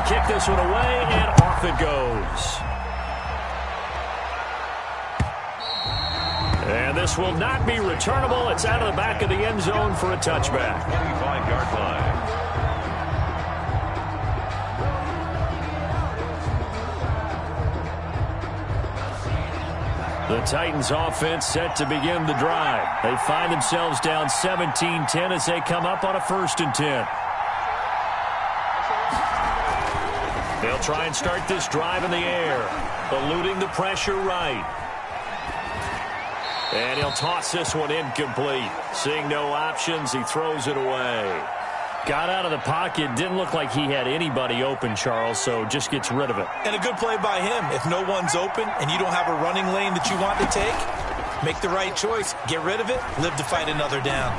kick this one away, and off it goes. And this will not be returnable. It's out of the back of the end zone for a touchback. 25-yard line. The Titans offense set to begin the drive. They find themselves down 17-10 as they come up on a 1st and 10. They'll try and start this drive in the air, eluding the pressure right. And he'll toss this one incomplete. Seeing no options, he throws it away. Got out of the pocket. Didn't look like he had anybody open, Charles, so just gets rid of it. And a good play by him. If no one's open and you don't have a running lane that you want to take, make the right choice. Get rid of it. Live to fight another down.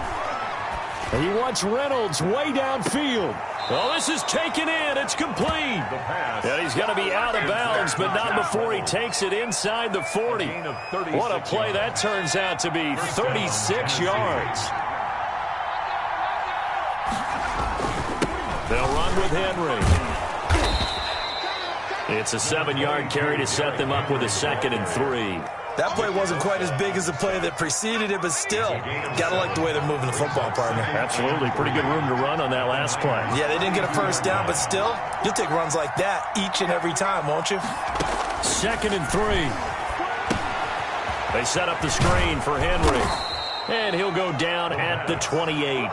And he wants Reynolds way downfield. Well, this is taken in. It's complete. And he's going to be out of bounds, but not before he takes it inside the 40. What a play that turns out to be. 36 yards. They'll run with Henry. It's a 7-yard carry to set them up with a 2nd and 3. That play wasn't quite as big as the play that preceded it, but still, got to like the way they're moving the football, partner. Absolutely. Pretty good room to run on that last play. Yeah, they didn't get a first down, but still, you'll take runs like that each and every time, won't you? 2nd and 3. They set up the screen for Henry. And he'll go down at the 28.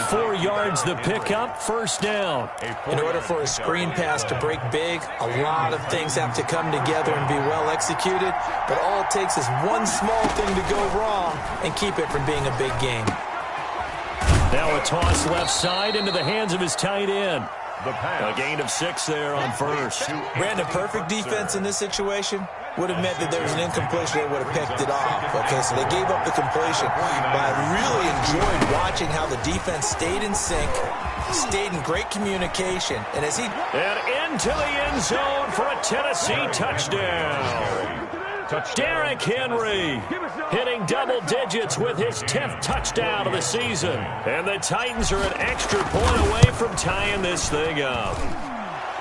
4 yards the pickup, 1st down. In order for a screen pass to break big, a lot of things have to come together and be well executed, but all it takes is one small thing to go wrong and keep it from being a big game. Now a toss left side into the hands of his tight end. A gain of 6 there on 1st. Brandon, perfect defense in this situation would have meant that there was an incompletion. They would have picked it off. Okay, so they gave up the completion. But I really enjoyed watching how the defense stayed in sync, stayed in great communication. And as he... And into the end zone for a Tennessee touchdown. Derrick Henry hitting double digits with his 10th touchdown of the season. And the Titans are an extra point away from tying this thing up.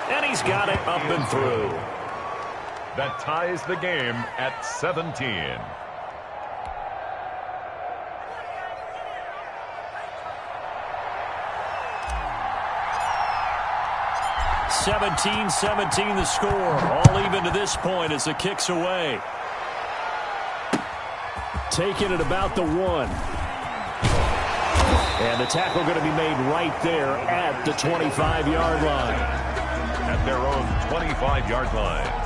And he's got it up and through. That ties the game at 17. 17-17 the score. All even to this point as the kick's away. Taking it about the 1. And the tackle going to be made right there at the 25-yard line. At their own 25-yard line.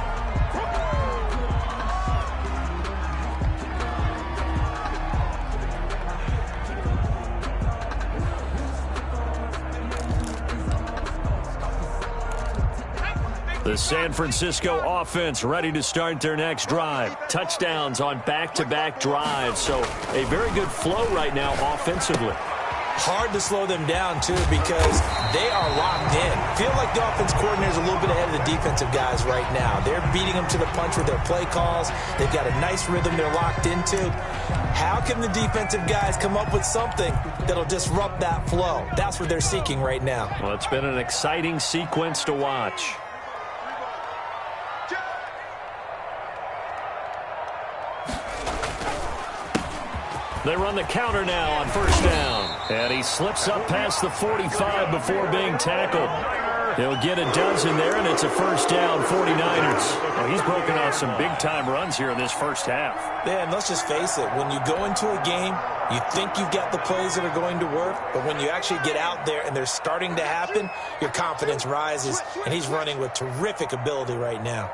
The San Francisco offense ready to start their next drive. Touchdowns on back-to-back drives. So a very good flow right now offensively. Hard to slow them down, too, because they are locked in. Feel like the offense coordinator is a little bit ahead of the defensive guys right now. They're beating them to the punch with their play calls. They've got a nice rhythm they're locked into. How can the defensive guys come up with something that'll disrupt that flow? That's what they're seeking right now. Well, it's been an exciting sequence to watch. They run the counter now on 1st down. And he slips up past the 45 before being tackled. He'll get a dozen there, and it's a 1st down, 49ers. Well, he's broken off some big-time runs here in this first half. Yeah, and let's just face it. When you go into a game, you think you've got the plays that are going to work, but when you actually get out there and they're starting to happen, your confidence rises, and he's running with terrific ability right now.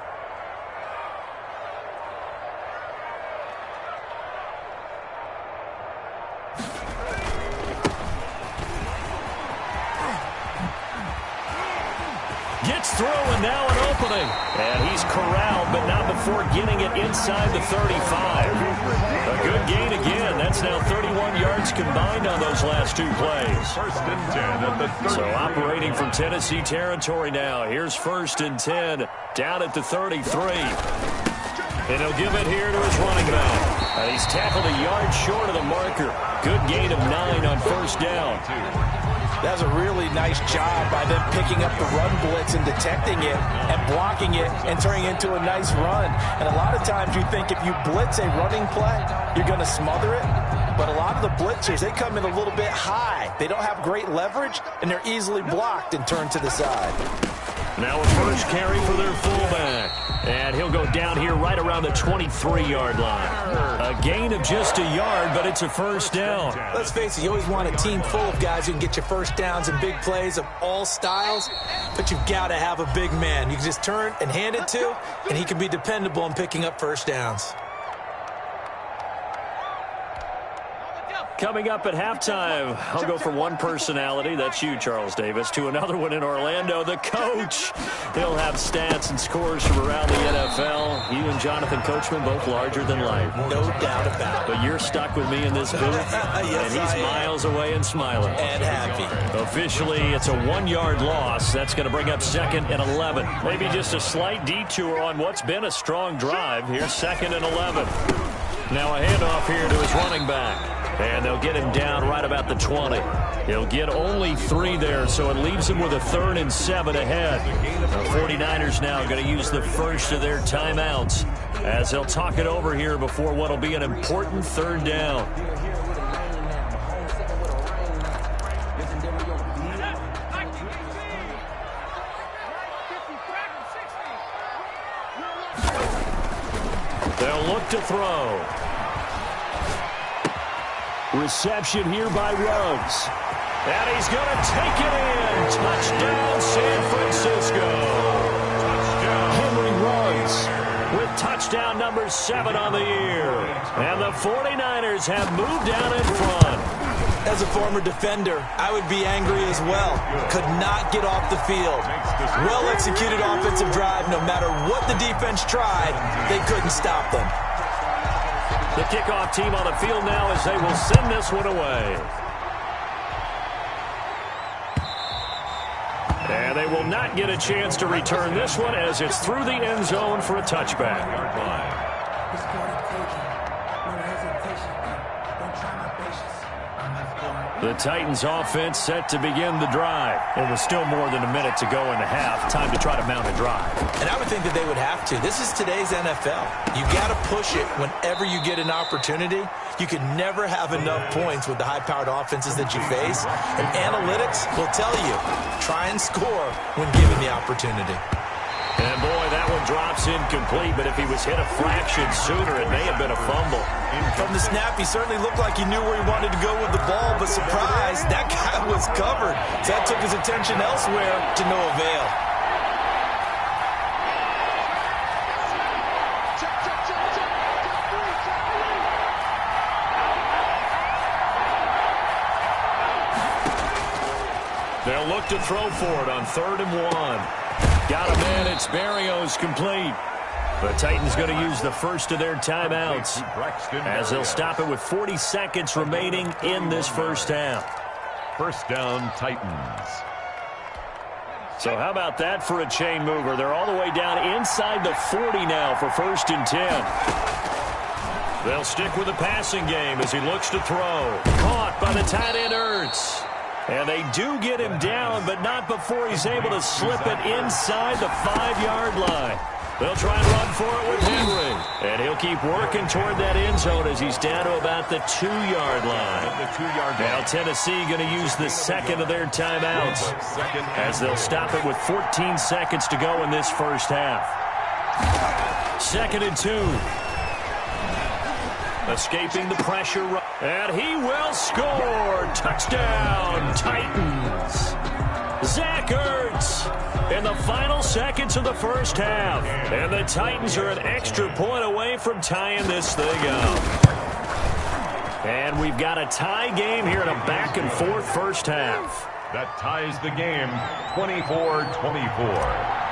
Gets through, and now an opening. And he's corralled, but not before getting it inside the 35. A good gain again. That's now 31 yards combined on those last 2 plays. 1st and 10 at the 30. So operating from Tennessee territory now. Here's 1st and 10 down at the 33. And he'll give it here to his running back. And he's tackled a yard short of the marker. Good gain of 9 on first down. That's a really nice job by them picking up the run blitz and detecting it and blocking it and turning it into a nice run. And a lot of times you think if you blitz a running play, you're going to smother it. But a lot of the blitzers, they come in a little bit high. They don't have great leverage, and they're easily blocked and turned to the side. Now a first carry for their fullback. And he'll go down here right around the 23-yard line. A gain of just a yard, but it's a first down. Let's face it, you always want a team full of guys who can get you first downs and big plays of all styles, but you've got to have a big man you can just turn and hand it to, and he can be dependable in picking up first downs. Coming up at halftime, I'll go from one personality, that's you, Charles Davis, to another one in Orlando, the coach. He'll have stats and scores from around the NFL. You and Jonathan Coachman, both larger than life. No doubt about it. But you're stuck with me in this booth, yes, and he's miles away and smiling. And happy. Officially, it's a 1-yard loss. That's going to bring up 2nd and 11. Maybe just a slight detour on what's been a strong drive. Here's 2nd and 11. Now a handoff here to his running back. And they'll get him down right about the 20. He'll get only 3 there, so it leaves him with a 3rd and 7 ahead. The 49ers now going to use the first of their timeouts as they'll talk it over here before what will be an important 3rd down. They'll look to throw. Reception here by Ruggs. And he's going to take it in. Touchdown, San Francisco. Touchdown. Henry Ruggs with touchdown number 7 on the year. And the 49ers have moved down in front. As a former defender, I would be angry as well. Could not get off the field. Well-executed offensive drive. No matter what the defense tried, they couldn't stop them. The kickoff team on the field now as they will send this one away. And they will not get a chance to return this one as it's through the end zone for a touchback. The Titans offense set to begin the drive. It was still more than a minute to go in the half. Time to try to mount a drive. And I would think that they would have to. This is today's NFL. You got to push it whenever you get an opportunity. You can never have enough points with the high-powered offenses that you face. And analytics will tell you, try and score when given the opportunity. And boy, that one drops incomplete, but if he was hit a fraction sooner, it may have been a fumble. From the snap, he certainly looked like he knew where he wanted to go with the ball, but surprise, that guy was covered. So that took his attention elsewhere to no avail. They'll look to throw for it on 3rd and 1. Got a man, it's Berrios complete. The Titans going to use the first of their timeouts as they'll stop it with 40 seconds remaining in this first half. First down, Titans. So how about that for a chain mover? They're all the way down inside the 40 now for 1st and 10. They'll stick with the passing game as he looks to throw. Caught by the tight end Ertz. And they do get him down, but not before he's able to slip it inside the 5-yard line. They'll try and run for it with Henry. And he'll keep working toward that end zone as he's down to about the 2-yard line. Now Tennessee going to use the second of their timeouts as they'll stop it with 14 seconds to go in this first half. 2nd and 2. Escaping the pressure. And he will score. Touchdown, Titans. Zach Ertz in the final seconds of the first half. And the Titans are an extra point away from tying this thing up. And we've got a tie game here in a back-and-forth first half. That ties the game 24-24.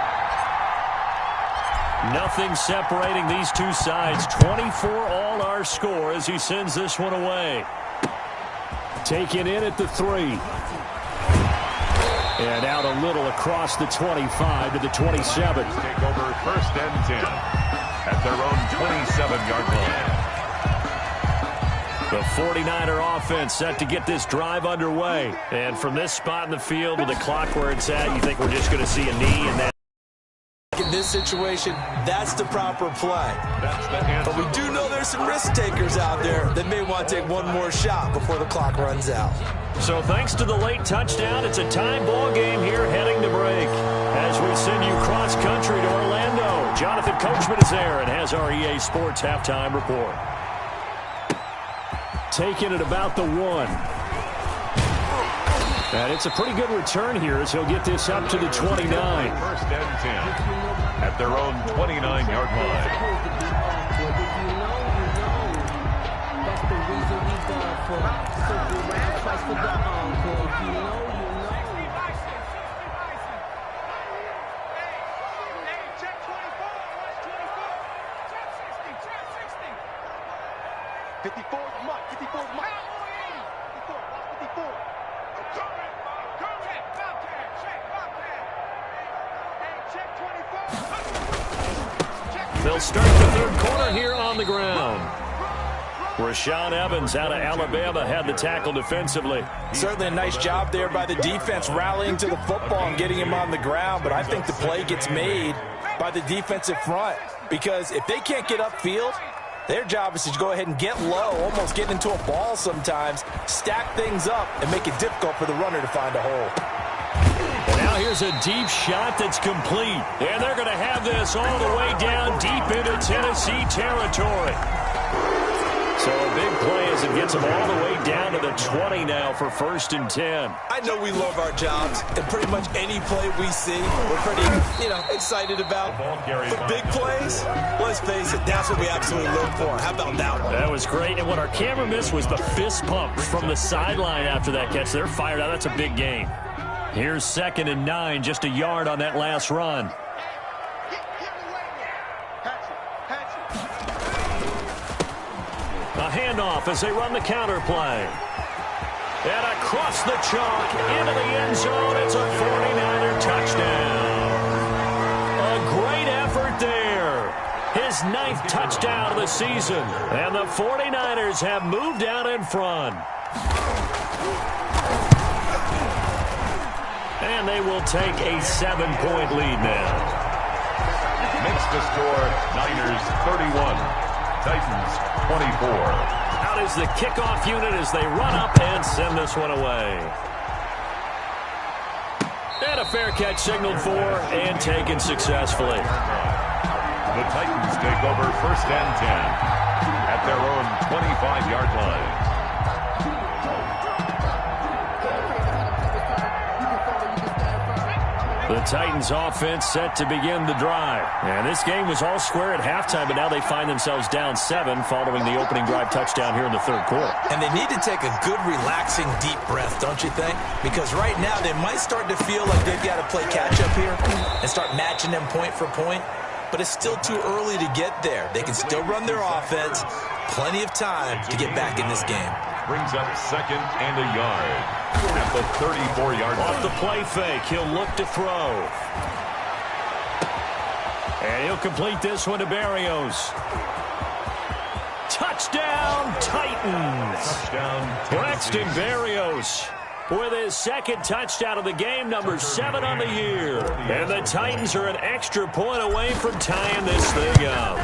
Nothing separating these two sides. 24 all our score as he sends this one away. Taken in at the 3. And out a little across the 25 to the 27. Take over 1st and 10 at their own 27-yard line. The 49er offense set to get this drive underway. And from this spot in the field with the clock where it's at, you think we're just going to see a knee and then. In this situation, that's the proper play. That's the answer. But we do know there's some risk takers out there that may want to take one more shot before the clock runs out. So thanks to the late touchdown, it's a tie ball game here heading to break. As we send you cross country to Orlando, Jonathan Coachman is there and has our EA Sports halftime report. Taking it about the 1. And it's a pretty good return here as he'll get this up to the 29. First and 10 at their own 29-yard line. They'll start the third quarter here on the ground. Rashaan Evans out of Alabama had the tackle defensively. Certainly a nice job there by the defense rallying to the football and getting him on the ground, but I think the play gets made by the defensive front because if they can't get upfield, their job is to go ahead and get low, almost get into a ball sometimes, stack things up, and make it difficult for the runner to find a hole. And now here's a deep shot that's complete. And they're going to have this all the way down deep into Tennessee territory. So a big play as it gets them all the way down to the 20 now for 1st and 10. I know we love our jobs, and pretty much any play we see, we're pretty, excited about. But big plays, let's face it, that's what we absolutely live for. How about that one? That was great, and what our camera missed was the fist pump from the sideline after that catch. They're fired out. That's a big gain. Here's 2nd and 9, just a yard on that last run. A handoff as they run the counter play. And across the chalk into the end zone. It's a 49er touchdown. A great effort there. His 9th touchdown of the season. And the 49ers have moved out in front. And they will take a 7-point lead now. Makes the score Niners 31, Titans 24. Out is the kickoff unit as they run up and send this one away. And a fair catch signaled for and taken successfully. The Titans take over 1st and 10 at their own 25-yard line. The Titans offense set to begin the drive. And this game was all square at halftime, but now they find themselves down 7 following the opening drive touchdown here in the third quarter. And they need to take a good, relaxing, deep breath, don't you think? Because right now they might start to feel like they've got to play catch-up here and start matching them point for point. But it's still too early to get there. They can still run their offense. Plenty of time to get back in this game. Brings up 2nd and a yard at the 34-yard line. Off the play fake, he'll look to throw. And he'll complete this one to Berrios. Touchdown, Titans. Touchdown, Braxton Berrios with his 2nd touchdown of the game, number 7 on the year. And the Titans are an extra point away from tying this thing up.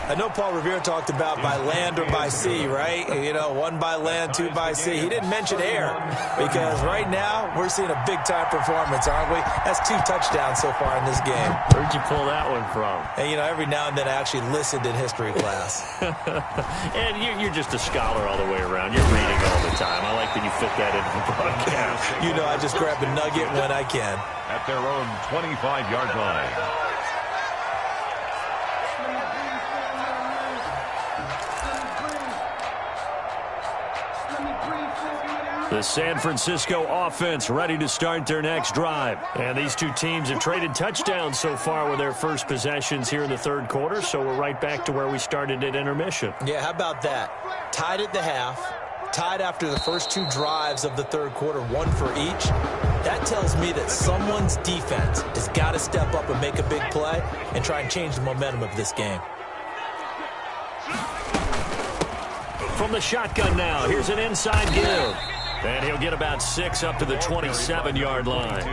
I know Paul Revere talked about by land or by sea, right? 1 by land, 2 by sea. He didn't mention air because right now we're seeing a big-time performance, aren't we? That's 2 touchdowns so far in this game. Where'd you pull that one from? And, every now and then I actually listened in history class. And you're just a scholar all the way around. You're reading all the time. I like that you fit that into the broadcast. I just grab a nugget when I can. At their own 25-yard line. The San Francisco offense ready to start their next drive. And these two teams have traded touchdowns so far with their first possessions here in the third quarter, so we're right back to where we started at intermission. Yeah, how about that? Tied at the half, tied after the first 2 drives of the third quarter, 1 for each. That tells me that someone's defense has got to step up and make a big play and try and change the momentum of this game. From the shotgun now, here's an inside give. And he'll get about 6 up to the 27-yard line.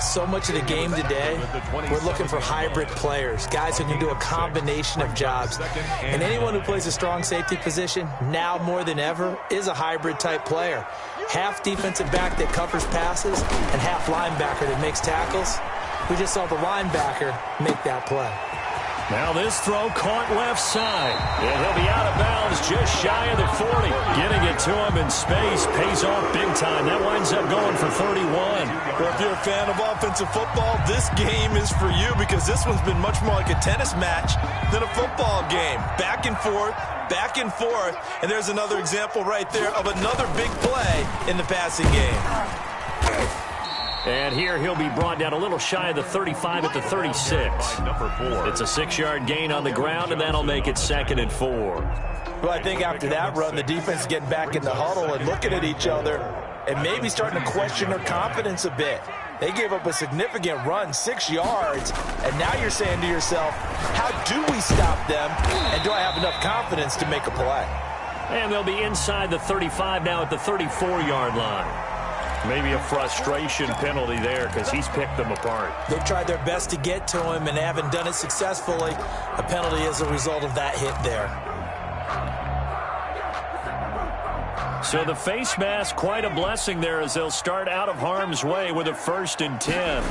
So much of the game today, we're looking for hybrid players, guys who can do a combination of jobs. And anyone who plays a strong safety position, now more than ever, is a hybrid-type player. Half defensive back that covers passes and half linebacker that makes tackles. We just saw the linebacker make that play. Now this throw caught left side. And he'll be out of bounds just shy of the 40. Getting it to him in space pays off big time. That winds up going for 31. Well, if you're a fan of offensive football, this game is for you because this one's been much more like a tennis match than a football game. Back and forth, and there's another example right there of another big play in the passing game. And here he'll be brought down a little shy of the 35 at the 36. It's a 6-yard gain on the ground, and that'll make it 2nd and 4. Well, I think after that run, the defense is getting back in the huddle and looking at each other and maybe starting to question their confidence a bit. They gave up a significant run, 6 yards, and now you're saying to yourself, how do we stop them, and do I have enough confidence to make a play? And they'll be inside the 35 now at the 34-yard line. Maybe a frustration penalty there because he's picked them apart. They've tried their best to get to him and haven't done it successfully. A penalty as a result of that hit there. So the face mask, quite a blessing there as they'll start out of harm's way with a 1st and 10.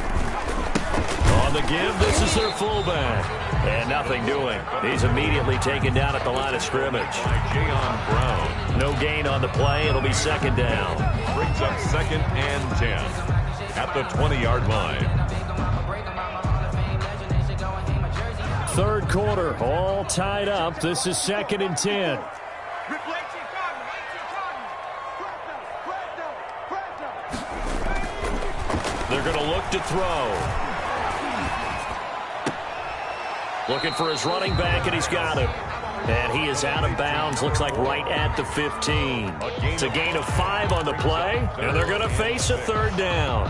On the give, this is their fullback. And nothing doing. He's immediately taken down at the line of scrimmage. Jayon Brown. No gain on the play. It'll be 2nd down. Brings up 2nd and 10 at the 20-yard line. 3rd quarter, all tied up. This is 2nd and 10. They're going to look to throw. Looking for his running back, and he's got him. And he is out of bounds, looks like right at the 15. It's a gain of 5 on the play, and they're going to face a 3rd down.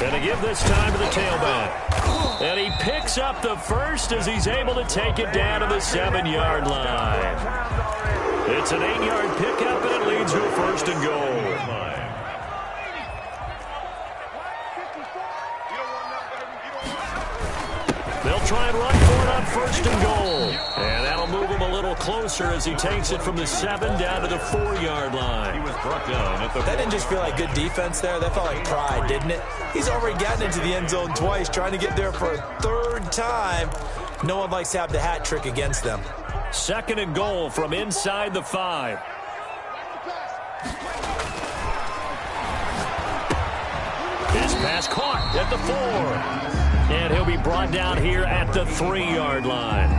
And a give this time to the tailback. And he picks up the first as he's able to take it down to the 7-yard line. It's an 8-yard pickup, and it leads to a 1st and goal. They'll try and run for it on 1st and goal. And that'll move him a little closer as he takes it from the 7 down to the 4-yard line. He was brought down at the That didn't just feel like good defense there. That felt like pride, didn't it? He's already gotten into the end zone twice, trying to get there for a 3rd time. No one likes to have the hat trick against them. 2nd and goal from inside the 5. His pass caught at the 4. And he'll be brought down here at the 3-yard line.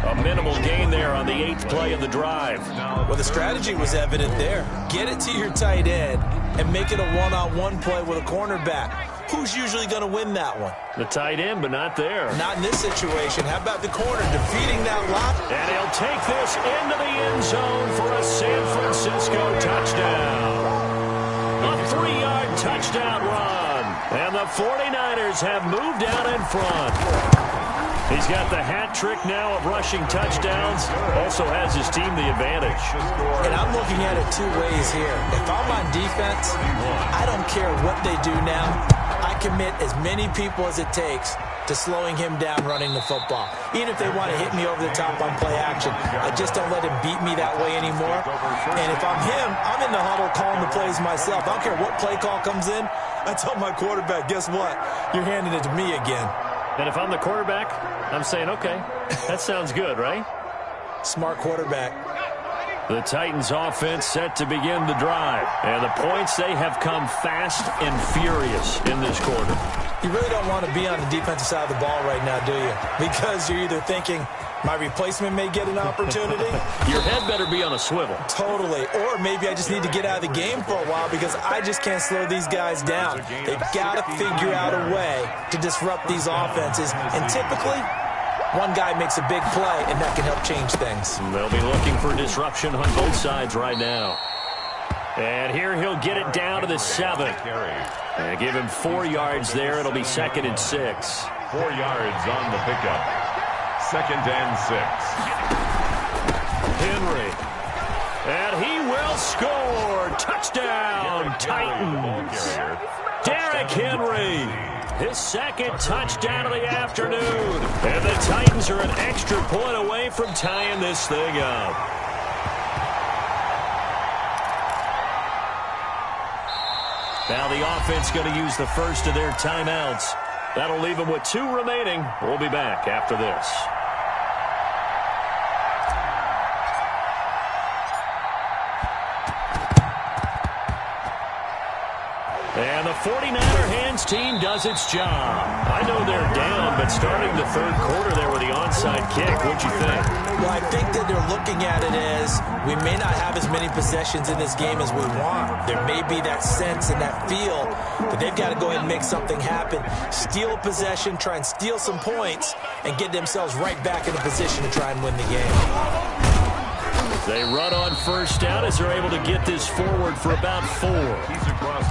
A minimal gain there on the 8th play of the drive. Well, the strategy was evident there. Get it to your tight end and make it a one-on-one play with a cornerback. Who's usually going to win that one? The tight end, but not there. Not in this situation. How about the corner defeating that lock? And he'll take this into the end zone for a San Francisco touchdown. A 3-yard touchdown run. And the 49ers have moved out in front. He's got the hat trick now of rushing touchdowns. Also has his team the advantage. And I'm looking at it 2 ways here. If I'm on defense, I don't care what they do now. I commit as many people as it takes to slowing him down running the football. Even if they want to hit me over the top on play action, I just don't let him beat me that way anymore. And if I'm him, I'm in the huddle calling the plays myself. I don't care what play call comes in. I tell my quarterback, guess what? You're handing it to me again. And if I'm the quarterback, I'm saying, okay, that sounds good, right? Smart quarterback. The Titans offense set to begin the drive. And the points, they have come fast and furious in this quarter. You really don't want to be on the defensive side of the ball right now, do you? Because you're either thinking, my replacement may get an opportunity. Your head better be on a swivel. Totally. Or maybe I just need to get out of the game for a while because I just can't slow these guys down. They've got to figure out a way to disrupt these offenses. And typically, one guy makes a big play, and that can help change things. They'll be looking for disruption on both sides right now. And here he'll get it down to the 7. And give him 4 yards there. It'll be 2nd and 6. 4 yards on the pickup. 2nd and 6. Henry. And he will score. Touchdown, Titans. Derrick Henry. His 2nd touchdown of the afternoon. And the Titans are an extra point away from tying this thing up. Now the offense going to use the first of their timeouts. That'll leave them with 2 remaining. We'll be back after this. And the 49er hands team does its job. I know they're down, but starting the 3rd quarter there with the onside kick, what'd you think? Well, I think that they're looking at it as we may not have as many possessions in this game as we want. There may be that sense and that feel that they've got to go ahead and make something happen, steal possession, try and steal some points, and get themselves right back in a position to try and win the game. They run on first down as they're able to get this forward for about 4.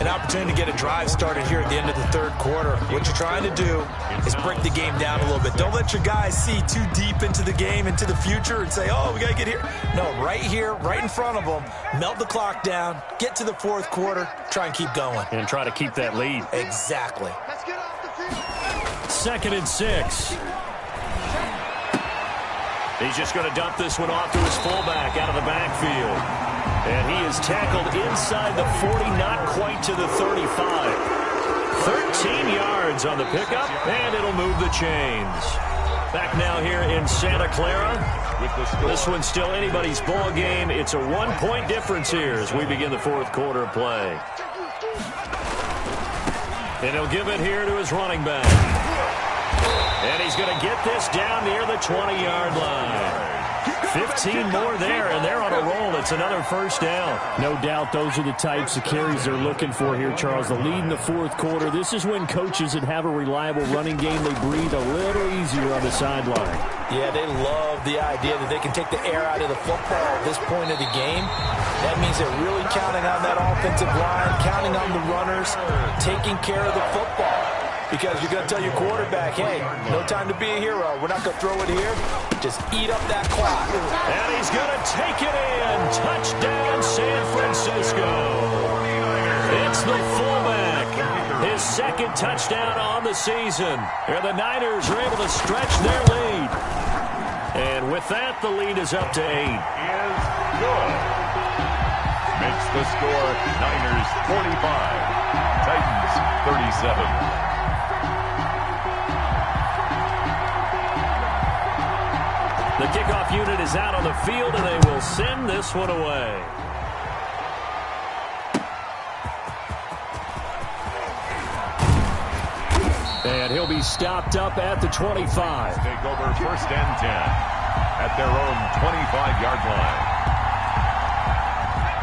An opportunity to get a drive started here at the end of the 3rd quarter. What you're trying to do is break the game down a little bit. Don't let your guys see too deep into the game, into the future, and say, oh, we got to get here. No, right here, right in front of them, melt the clock down, get to the 4th quarter, try and keep going. And try to keep that lead. Exactly. 2nd and 6. He's just going to dump this one off to his fullback out of the backfield. And he is tackled inside the 40, not quite to the 35. 13 yards on the pickup, and it'll move the chains. Back now here in Santa Clara. This one's still anybody's ball game. It's a 1-point difference here as we begin the 4th quarter of play. And he'll give it here to his running back. And he's going to get this down near the 20-yard line. 15 more there, and they're on a roll. It's another first down. No doubt those are the types of carries they're looking for here, Charles. The lead in the 4th quarter. This is when coaches that have a reliable running game, they breathe a little easier on the sideline. Yeah, they love the idea that they can take the air out of the football at this point of the game. That means they're really counting on that offensive line, counting on the runners, taking care of the football. Because you're going to tell your quarterback, hey, no time to be a hero. We're not going to throw it here. Just eat up that clock. And he's going to take it in. Touchdown, San Francisco. It's the fullback. His 2nd touchdown on the season. And the Niners are able to stretch their lead. And with that, the lead is up to 8. Is good. Makes the score Niners 45. Titans 37. The kickoff unit is out on the field, and they will send this one away. And he'll be stopped up at the 25. Take over 1st and 10 at their own 25-yard line.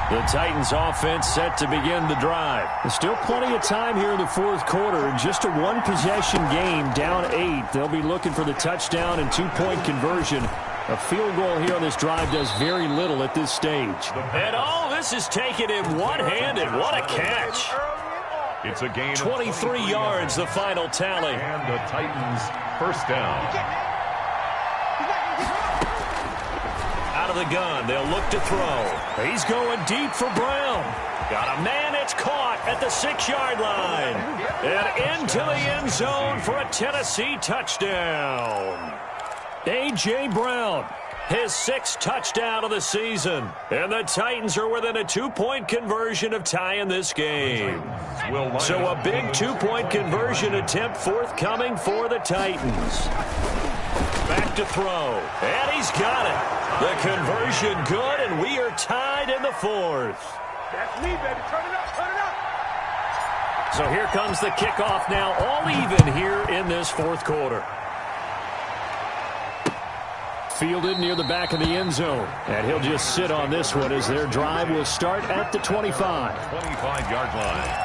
The Titans offense set to begin the drive. There's still plenty of time here in the 4th quarter. Just a 1-possession game, down 8. They'll be looking for the touchdown and 2-point conversion. A field goal here on this drive does very little at this stage. And all this is taken in one-handed. What a catch. It's a gain of 23 yards, the final tally. And the Titans first down. Out of the gun, they'll look to throw. He's going deep for Brown. Got a man, it's caught at the 6-yard line. And into the end zone for a Tennessee touchdown. A.J. Brown, his 6th touchdown of the season. And the Titans are within a 2-point conversion of tying this game. So a big 2-point conversion attempt forthcoming for the Titans. Back to throw. And he's got it. The conversion good, and we are tied in the 4th. That's me, baby. Turn it up, turn it up. So here comes the kickoff now, all even here in this 4th quarter. Fielded near the back of the end zone. And he'll just sit on this one as their drive will start at the 25. 25-yard line.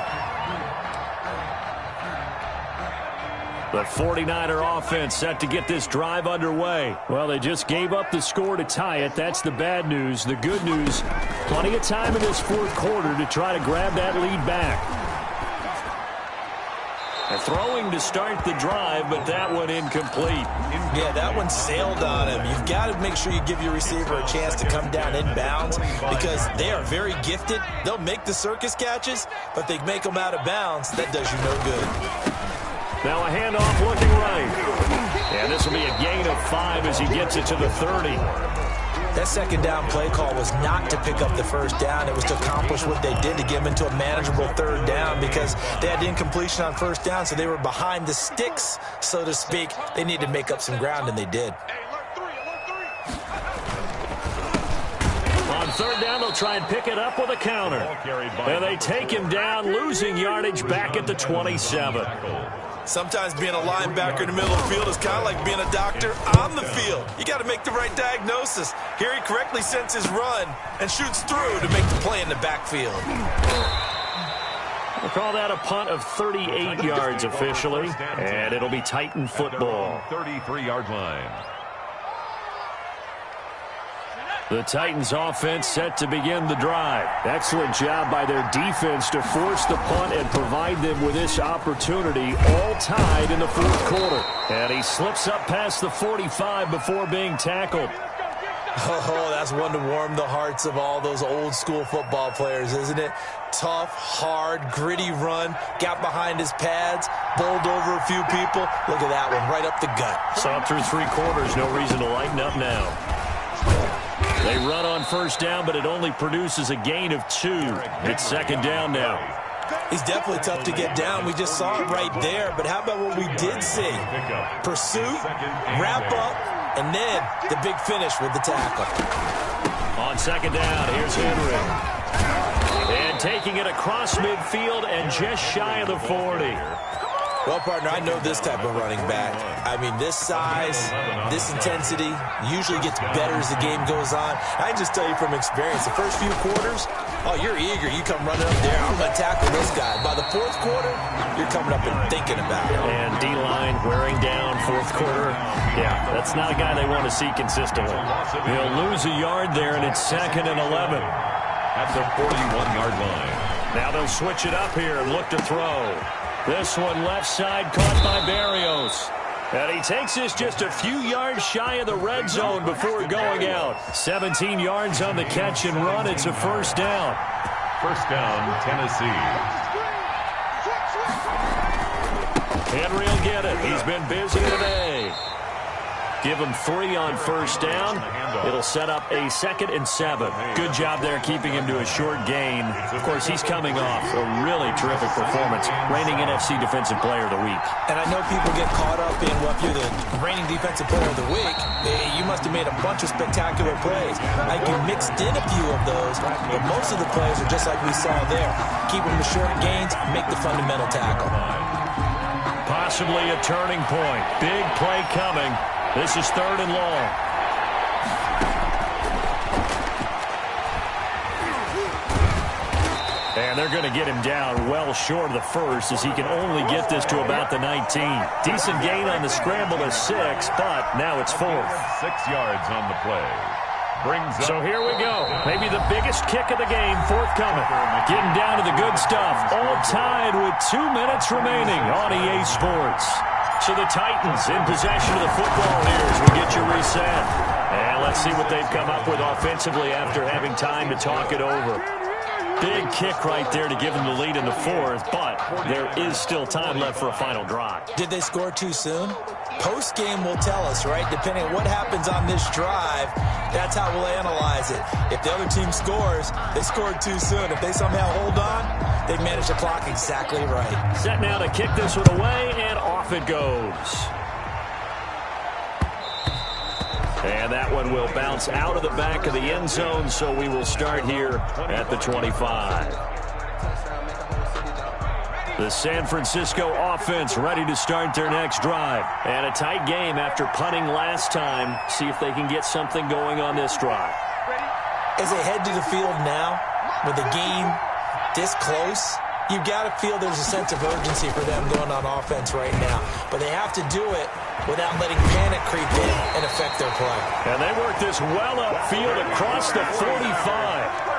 The 49er offense set to get this drive underway. Well, they just gave up the score to tie it. That's the bad news. The good news, plenty of time in this fourth quarter to try to grab that lead back. And throwing to start the drive, but that one incomplete. Yeah, that one sailed on him. You've got to make sure you give your receiver a chance to come down inbounds because they are very gifted. They'll make the circus catches, but they make them out of bounds. That does you no good. Now a handoff looking right. And this will be a gain of 5 as he gets it to the 30. That second down play call was not to pick up the first down. It was to accomplish what they did to get them into a manageable third down because they had incompletion on first down, so they were behind the sticks, so to speak. They needed to make up some ground, and they did. On third down, they'll try and pick it up with a counter. And they take him down, losing yardage back at the 27. Sometimes being a linebacker in the middle of the field is kind of like being a doctor on the field. You got to make the right diagnosis. Here he correctly sends his run and shoots through to make the play in the backfield. We'll call that a punt of 38 yards officially, and it'll be Titan football. 33-yard line. The Titans offense set to begin the drive. Excellent job by their defense to force the punt and provide them with this opportunity, all tied in the fourth quarter. And he slips up past the 45 before being tackled. Oh, that's one to warm the hearts of all those old school football players, isn't it? Tough, hard, gritty run, got behind his pads, bowled over a few people. Look at that one, right up the gut. Saw through 3 quarters, no reason to lighten up now. They run on first down, but it only produces a gain of 2. It's second down now. He's definitely tough to get down. We just saw it right there. But how about what we did see? Pursuit, wrap up, and then the big finish with the tackle. On second down, here's Henry. And taking it across midfield and just shy of the 40. Well, partner, I know this type of running back. I mean, this size, this intensity usually gets better as the game goes on. I can just tell you from experience, the first few quarters, oh, you're eager. You come running up there, I'm going to tackle this guy. By the fourth quarter, you're coming up and thinking about it. And D-line wearing down fourth quarter. Yeah, that's not a guy they want to see consistently. He'll lose a yard there, and it's second and 11. At the 41-yard line. Now they'll switch it up here and look to throw. This one left side caught by Berrios. And he takes this just a few yards shy of the red zone before going out. 17 yards on the catch and run. It's a first down. First down, Tennessee. Henry will get it. He's been busy today. Give him 3 on first down. It'll set up a 2nd and 7. Good job there keeping him to a short gain. Of course, he's coming off a really terrific performance, reigning NFC Defensive Player of the Week. And I know people get caught up in, well, if you're the reigning Defensive Player of the Week, you must have made a bunch of spectacular plays. Like you mixed in a few of those, but most of the plays are just like we saw there. Keep them to short gains, make the fundamental tackle. Possibly a turning point. Big play coming. This is 3rd and long. And they're going to get him down well short of the first as he can only get this to about the 19. Decent gain on the scramble to 6, but now it's 4th. 6 yards on the play. So here we go. Maybe the biggest kick of the game forthcoming. Getting down to the good stuff. All tied with 2 minutes remaining on EA Sports. So the Titans in possession of the football here as we get you reset. And let's see what they've come up with offensively after having time to talk it over. Big kick right there to give them the lead in the 4th, but there is still time left for a final drive. Did they score too soon? Post-game will tell us, right? Depending on what happens on this drive, that's how we'll analyze it. If the other team scores, they scored too soon. If they somehow hold on, they manage the clock exactly right. Set now to kick this one away, and off it goes. And that one will bounce out of the back of the end zone, so we will start here at the 25. The San Francisco offense ready to start their next drive. And a tight game after punting last time. See if they can get something going on this drive. As they head to the field now, with the game this close, You've got to feel there's a sense of urgency for them going on offense right now. But they have to do it without letting panic creep in and affect their play. And they work this well upfield across the 45.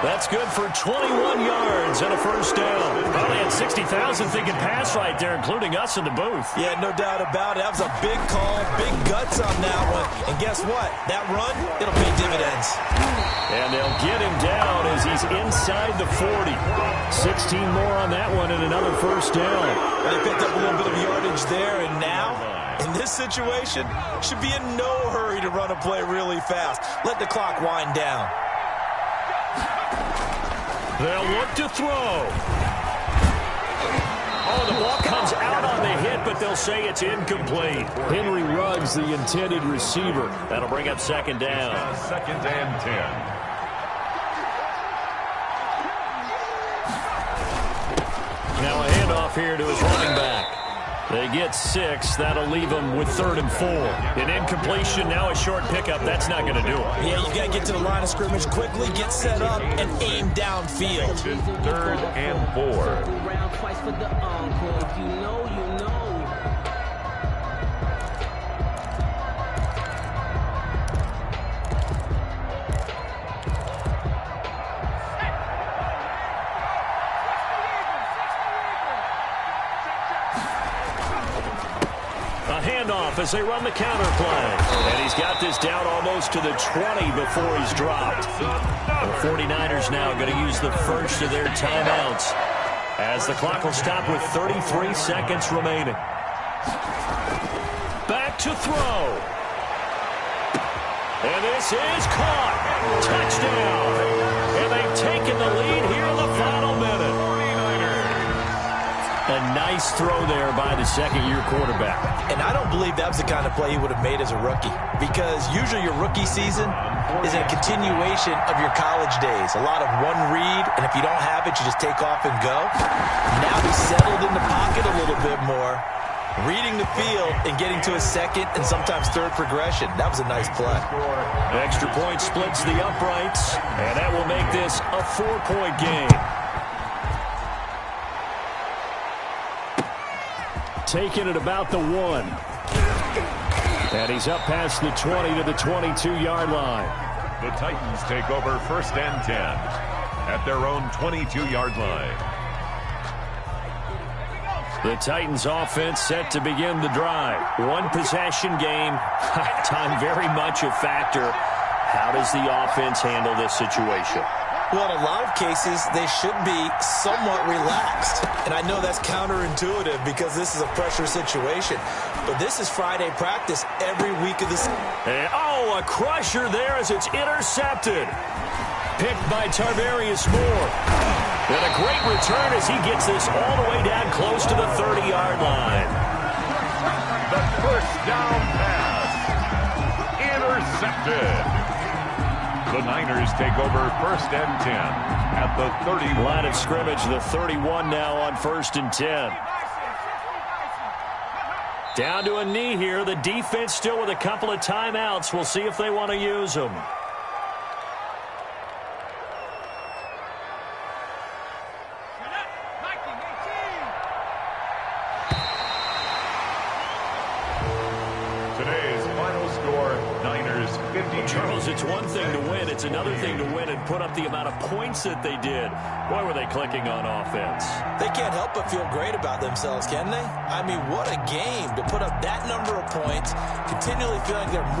That's good for 21 yards and a first down. Probably had 60,000 thinking pass right there, including us in the booth. Yeah, no doubt about it. That was a big call, big guts on that one. And guess what? That run, it'll pay dividends. And they'll get him down as he's inside the 40. 16 more on that one and another first down. And they picked up a little bit of yardage there, and now, in this situation, should be in no hurry to run a play really fast. Let the clock wind down. They'll look to throw. Oh, the ball comes out on the hit, but they'll say it's incomplete. Henry Ruggs, the intended receiver. That'll bring up second down. Second and 10. Now a handoff here to his running back. They get 6. That'll leave them with 3rd and 4. An incompletion, now a short pickup. That's not going to do it. Yeah, you got to get to the line of scrimmage quickly, get set up, and aim downfield. 3rd and 4. As they run the counter play. And he's got this down almost to the 20 before he's dropped. The 49ers now going to use the first of their timeouts as the clock will stop with 33 seconds remaining. Back to throw. And this is caught. Touchdown. And they've taken the lead here in the final minute. A nice throw there by the second-year quarterback. And I don't believe that was the kind of play he would have made as a rookie, because usually your rookie season is a continuation of your college days. A lot of one read, and if you don't have it, you just take off and go. Now he's settled in the pocket a little bit more, reading the field and getting to a second and sometimes third progression. That was a nice play. Extra point splits the uprights, and that will make this a 4-point game. Taking it about the 1. And he's up past the 20 to the 22-yard line. The Titans take over 1st and 10 at their own 22-yard line. The Titans offense set to begin the drive. One possession game. Time very much a factor. How does the offense handle this situation? Well, in a lot of cases, they should be somewhat relaxed. And I know that's counterintuitive because this is a pressure situation. But this is Friday practice every week of the season. Oh, a crusher there as it's intercepted. Picked by Tarvarius Moore. And a great return as he gets this all the way down close to the 30-yard line. The first down pass. Intercepted. The Niners take over 1st and 10 at the 30. Line of scrimmage, the 31 now on 1st and 10. Down to a knee here. The defense still with a couple of timeouts. We'll see if they want to use them. Today's final score, Niners 50. Charles, it's one thing to win. It's another thing to win and put up the amount of points that they did. Boy, were they clicking on offense. They can't help but feel great about themselves, can they? I mean, what a game to put up that number of points, continually feeling they're